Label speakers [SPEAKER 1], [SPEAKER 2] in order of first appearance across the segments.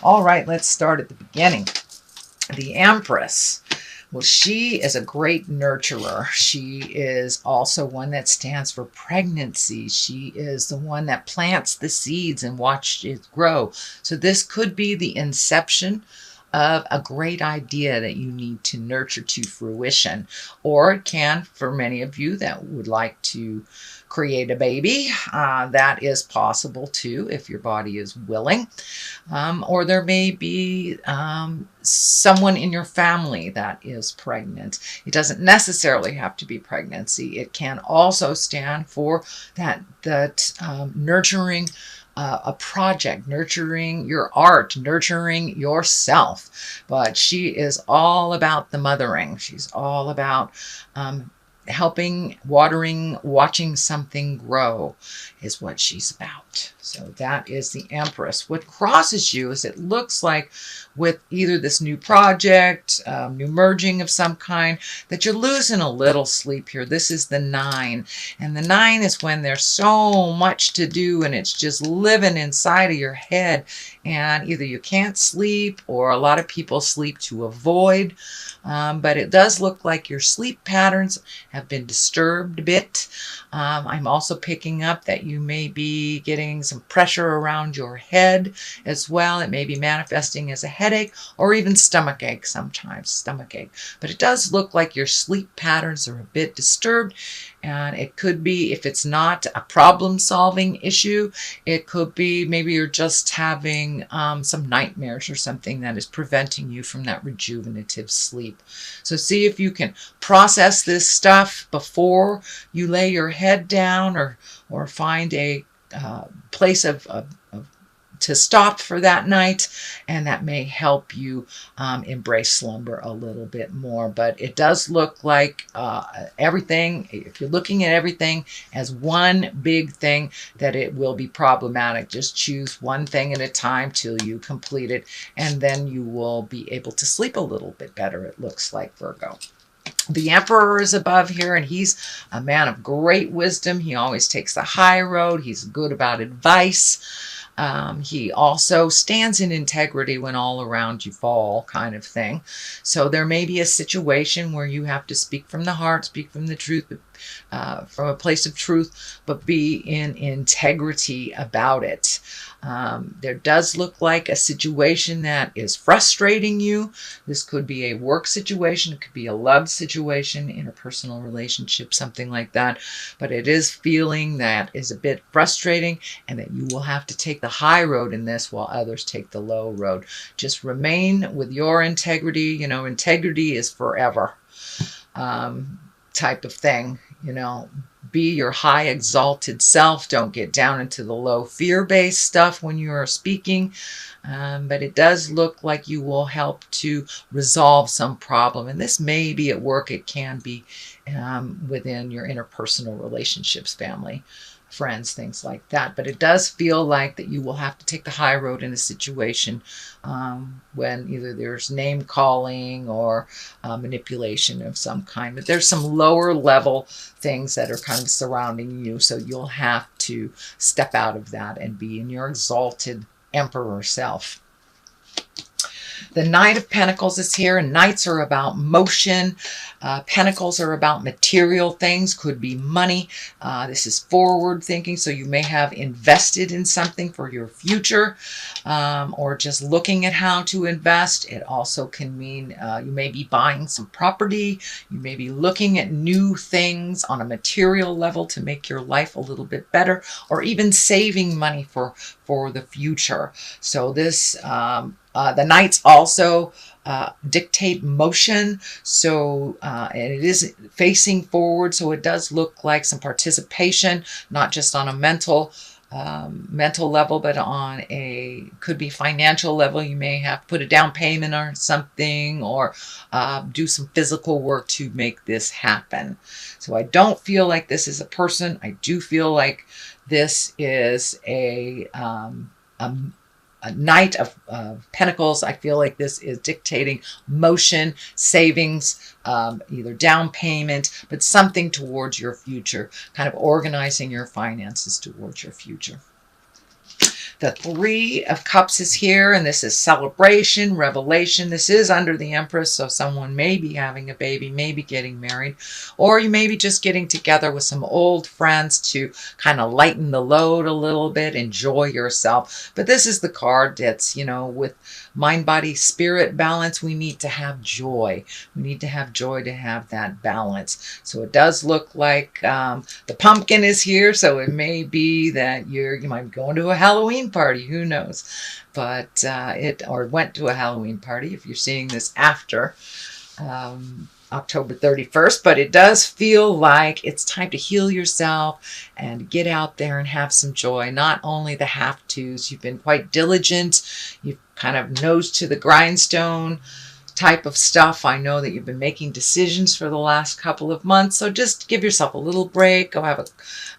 [SPEAKER 1] All right, let's start at the beginning. The Empress. Well, she is a great nurturer. She is also one that stands for pregnancy. She is the one that plants the seeds and watches it grow. So this could be the inception of a great idea that you need to nurture to fruition. Or it can, for many of you that would like to create a baby, that is possible too if your body is willing. Or there may be someone in your family that is pregnant. It doesn't necessarily have to be pregnancy. It can also stand for that nurturing a project, nurturing your art, nurturing yourself. But she is all about the mothering. She's all about helping, watering, watching something grow is what she's about. So that is the Empress. What crosses you is it looks like with either this new project, new merging of some kind, that you're losing a little sleep here. This is the 9. And the 9 is when there's so much to do and it's just living inside of your head. And either you can't sleep or a lot of people sleep to avoid. But it does look like your sleep patterns have been disturbed a bit. I'm also picking up that you may be getting some pressure around your head as well. It may be manifesting as a headache or even stomach ache sometimes, stomach ache. But it does look like your sleep patterns are a bit disturbed. And it could be, if it's not a problem-solving issue, it could be maybe you're just having some nightmares or something that is preventing you from that rejuvenative sleep. So see if you can process this stuff before you lay your head down, or find a place to stop for that night, and that may help you embrace slumber a little bit more. But it does look like everything, if you're looking at everything as one big thing, that it will be problematic. Just choose one thing at a time till you complete it, and then you will be able to sleep a little bit better, it looks like, Virgo. The Emperor is above here, and he's a man of great wisdom. He always takes the high road. He's good about advice. He also stands in integrity when all around you fall, kind of thing. So there may be a situation where you have to speak from the heart, speak from the truth, from a place of truth, but be in integrity about it. There does look like a situation that is frustrating you. This could be a work situation. It could be a love situation, interpersonal relationship, something like that. But it is feeling that is a bit frustrating, and that you will have to take the high road in this while others take the low road. Just remain with your integrity. You know, integrity is forever type of thing. You know, be your high exalted self. Don't get down into the low fear-based stuff when you are speaking. But it does look like you will help to resolve some problem. And this may be at work. It can be within your interpersonal relationships, family, friends, things like that. But it does feel like that you will have to take the high road in a situation when either there's name calling or manipulation of some kind. But there's some lower level things that are kind of surrounding you. So you'll have to step out of that and be in your exalted Emperor self. The Knight of Pentacles is here. Knights are about motion. Pentacles are about material things, could be money. This is forward thinking, so you may have invested in something for your future, or just looking at how to invest. It also can mean you may be buying some property. You may be looking at new things on a material level to make your life a little bit better, or even saving money for the future. So this the Knights also dictate motion, so and it is facing forward, so it does look like some participation, not just on a mental level, but on a, could be financial level. You may have to put a down payment or something, or do some physical work to make this happen. So I don't feel like this is a person. I do feel like this is a Knight of Pentacles. I feel like this is dictating motion, savings, either down payment, but something towards your future, kind of organizing your finances towards your future. The Three of Cups is here, and this is celebration, revelation. This is under the Empress, so someone may be having a baby, maybe getting married, or you may be just getting together with some old friends to kind of lighten the load a little bit, enjoy yourself. But this is the card that's, with mind, body, spirit balance, we need to have joy. We need to have joy to have that balance. So it does look like the pumpkin is here, so it may be that you might be going to a Halloween party, who knows? But or went to a Halloween party if you're seeing this after October 31st, but it does feel like it's time to heal yourself and get out there and have some joy. Not only the have-tos, you've been quite diligent, you've kind of nose to the grindstone type of stuff. I know that you've been making decisions for the last couple of months, so just give yourself a little break. Go have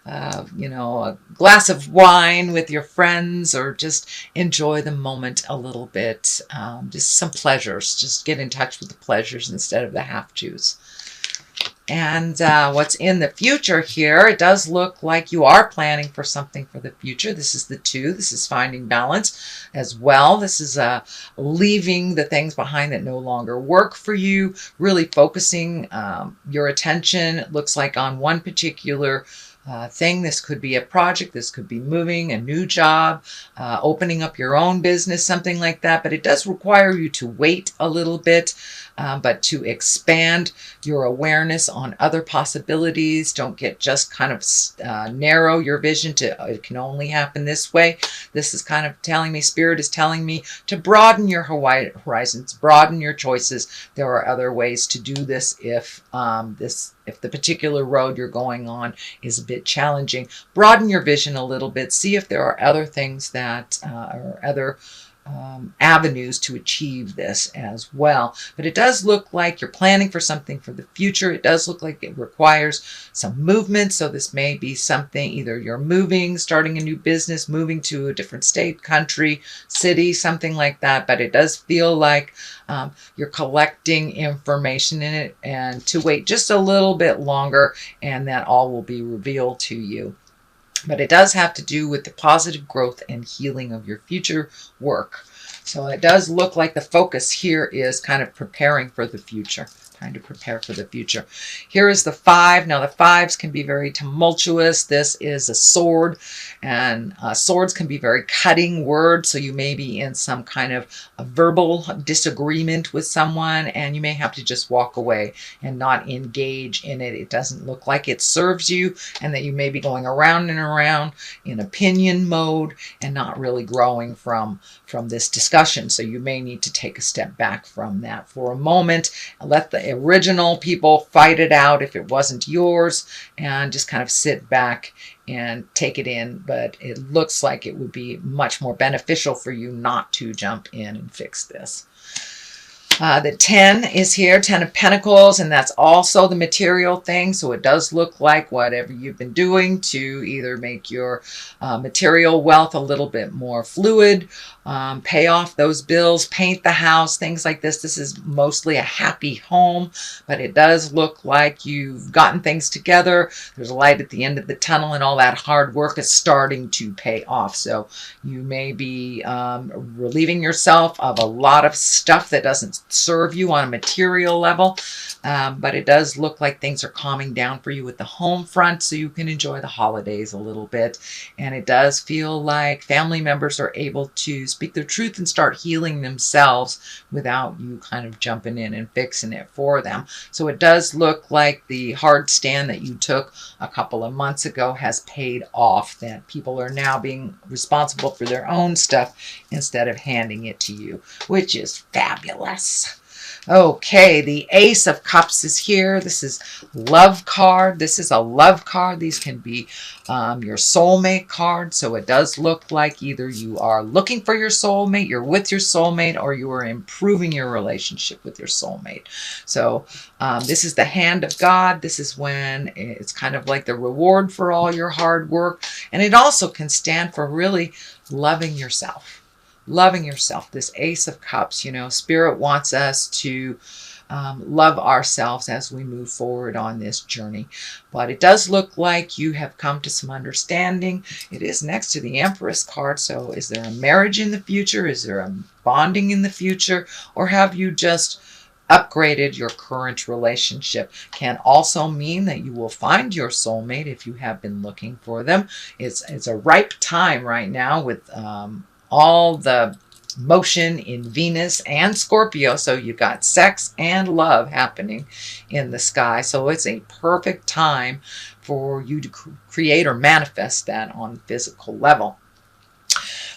[SPEAKER 1] a glass of wine with your friends, or just enjoy the moment a little bit. Just some pleasures. Just get in touch with the pleasures instead of the have-tos. And what's in the future here, it does look like you are planning for something for the future. This is the 2. This is finding balance as well. This is leaving the things behind that no longer work for you, really focusing your attention, it looks like, on one particular thing. This could be a project, this could be moving, a new job, opening up your own business, something like that. But it does require you to wait a little bit, but to expand your awareness on other possibilities. Don't get just kind of narrow your vision to it can only happen this way. This is kind of telling me, Spirit is telling me to broaden your horizons, broaden your choices. There are other ways to do this if the particular road you're going on is a bit challenging. Broaden your vision a little bit. See if there are other things that or other avenues to achieve this as well. But it does look like you're planning for something for the future. It does look like it requires some movement. So this may be something, either you're moving, starting a new business, moving to a different state, country, city, something like that. But it does feel like you're collecting information in it, and to wait just a little bit longer, and that all will be revealed to you. But it does have to do with the positive growth and healing of your future work. So it does look like the focus here is kind of preparing for the future. Time to prepare for the future. Here is the 5. Now the 5s can be very tumultuous. This is a sword, and swords can be very cutting words. So you may be in some kind of a verbal disagreement with someone, and you may have to just walk away and not engage in it. It doesn't look like it serves you, and that you may be going around and around in opinion mode and not really growing from this discussion. So you may need to take a step back from that for a moment and let the original people fight it out if it wasn't yours, and just kind of sit back and take it in. But it looks like it would be much more beneficial for you not to jump in and fix this. The 10 is here, 10 of Pentacles, and that's also the material thing. So it does look like whatever you've been doing to either make your material wealth a little bit more fluid, pay off those bills, paint the house, things like this. This is mostly a happy home, but it does look like you've gotten things together. There's a light at the end of the tunnel, and all that hard work is starting to pay off. So you may be relieving yourself of a lot of stuff that doesn't serve you on a material level, but it does look like things are calming down for you with the home front, so you can enjoy the holidays a little bit. And it does feel like family members are able to speak their truth and start healing themselves without you kind of jumping in and fixing it for them. So it does look like the hard stand that you took a couple of months ago has paid off, that people are now being responsible for their own stuff instead of handing it to you, which is fabulous. Okay, the Ace of Cups is here. This is love card. This is a love card. These can be your soulmate card. So it does look like either you are looking for your soulmate, you're with your soulmate, or you are improving your relationship with your soulmate. So this is the hand of God. This is when it's kind of like the reward for all your hard work. And it also can stand for really loving yourself. Loving yourself. This Ace of Cups, Spirit wants us to love ourselves as we move forward on this journey. But it does look like you have come to some understanding. It is next to the Empress card. So is there a marriage in the future? Is there a bonding in the future? Or have you just upgraded your current relationship? Can also mean that you will find your soulmate if you have been looking for them. It's a ripe time right now with all the motion in Venus and Scorpio. So you've got sex and love happening in the sky. So it's a perfect time for you to create or manifest that on the physical level.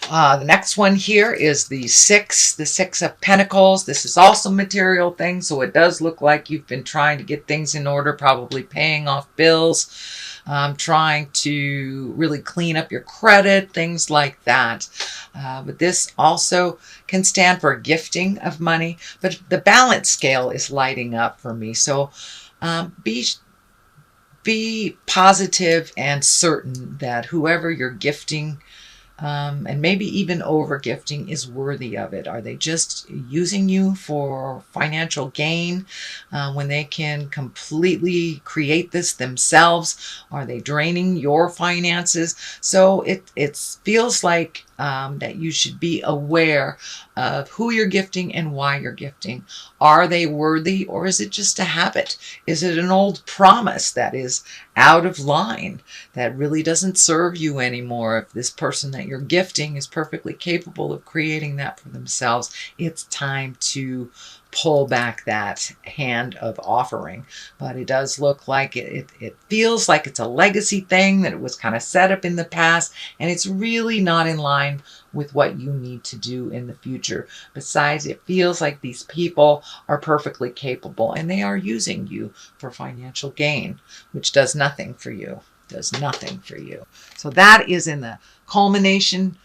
[SPEAKER 1] The next one here is the Six of Pentacles. This is also material things, so it does look like you've been trying to get things in order, probably paying off bills, trying to really clean up your credit, things like that. But this also can stand for gifting of money, but the balance scale is lighting up for me. So be positive and certain that whoever you're gifting, and maybe even over gifting, is worthy of it. Are they just using you for financial gain when they can completely create this themselves? Are they draining your finances? So it feels like that you should be aware of who you're gifting and why you're gifting. Are they worthy, or is it just a habit? Is it an old promise that is out of line, that really doesn't serve you anymore? If this person that you're gifting is perfectly capable of creating that for themselves, it's time to pull back that hand of offering. But it does look like it feels like it's a legacy thing, that it was kind of set up in the past, and it's really not in line with what you need to do in the future. Besides, it feels like these people are perfectly capable and they are using you for financial gain, which does nothing for you. Does nothing for you. So that is in the culmination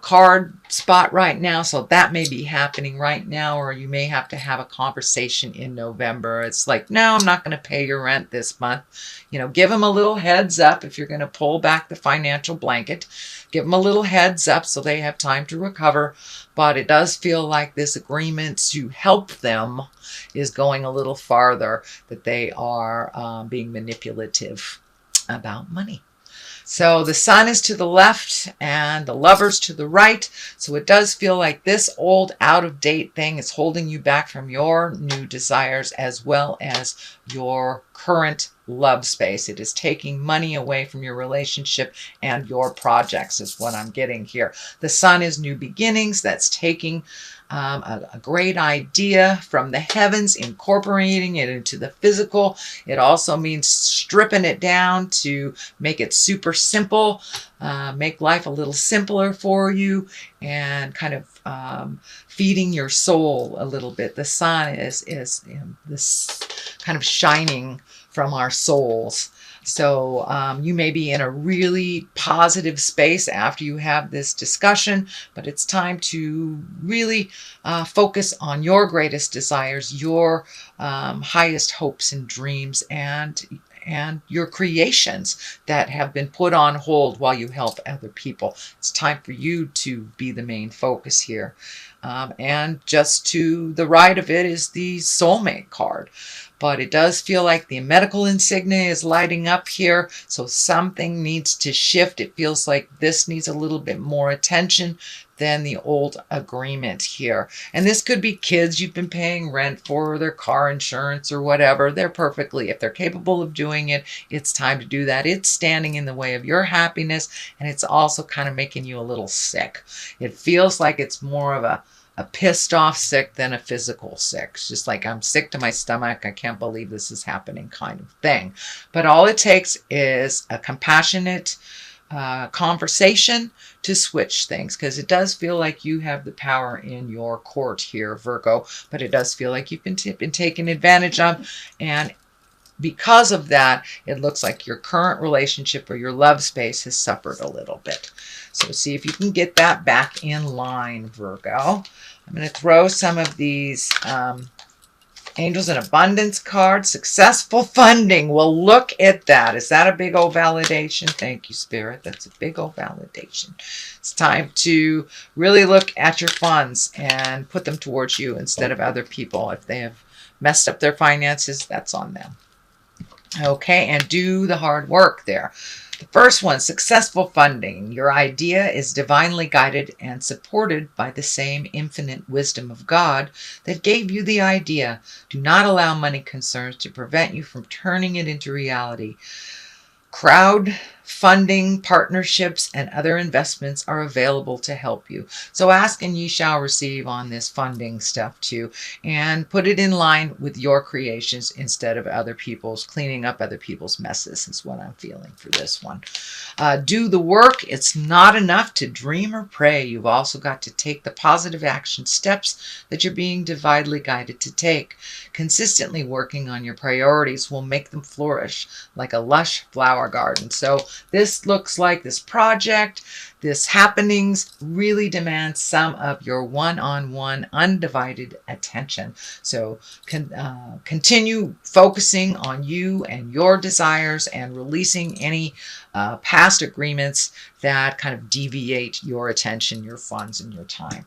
[SPEAKER 1] card spot right now. So that may be happening right now, or you may have to have a conversation in November. It's like, no, I'm not going to pay your rent this month. You know, give them a little heads up if you're going to pull back the financial blanket. Give them a little heads up so they have time to recover. But it does feel like this agreement to help them is going a little farther, that they are being manipulative about money. So the Sun is to the left and the Lovers to the right. So it does feel like this old out-of-date thing is holding you back from your new desires as well as your current love space. It is taking money away from your relationship and your projects is what I'm getting here. The Sun is new beginnings. That's taking a great idea from the heavens, incorporating it into the physical. It also means stripping it down to make it super simple, make life a little simpler for you, and kind of feeding your soul a little bit. The sun is this kind of shining from our souls. So you may be in a really positive space after you have this discussion, but it's time to really focus on your greatest desires, your highest hopes and dreams, and your creations that have been put on hold while you help other people. It's time for you to be the main focus here. And just to the right of it is the soulmate card. But it does feel like the medical insignia is lighting up here. So something needs to shift. It feels like this needs a little bit more attention than the old agreement here. And this could be kids you've been paying rent for, their car insurance or whatever. They're perfectly, if they're capable of doing it, it's time to do that. It's standing in the way of your happiness, and it's also kind of making you a little sick. It feels like it's more of a pissed off sick than a physical sick. It's just like, I'm sick to my stomach. I can't believe this is happening kind of thing. But all it takes is a compassionate conversation to switch things, because it does feel like you have the power in your court here, Virgo, but it does feel like you've been taken advantage of. And because of that, it looks like your current relationship or your love space has suffered a little bit. So see if you can get that back in line, Virgo. I'm going to throw some of these Angels in Abundance cards. Successful funding. Well, look at that. Is that a big old validation? Thank you, Spirit. That's a big old validation. It's time to really look at your funds and put them towards you instead of other people if they have messed up their finances, that's on them. Okay, and do the hard work there. The first one, successful funding. Your idea is divinely guided and supported by the same infinite wisdom of God that gave you the idea. Do not allow money concerns to prevent you from turning it into reality. Crowdfunding, partnerships, and other investments are available to help you. So ask and ye shall receive on this funding stuff too. And put it in line with your creations instead of other people's, cleaning up other people's messes is what I'm feeling for this one. Do the work. It's not enough to dream or pray. You've also got to take the positive action steps that you're being divinely guided to take. Consistently working on your priorities will make them flourish like a lush flower garden. So this looks like this project, this happenings really demands some of your one-on-one undivided attention. So continue focusing on you and your desires and releasing any past agreements that kind of deviate your attention, your funds, and your time.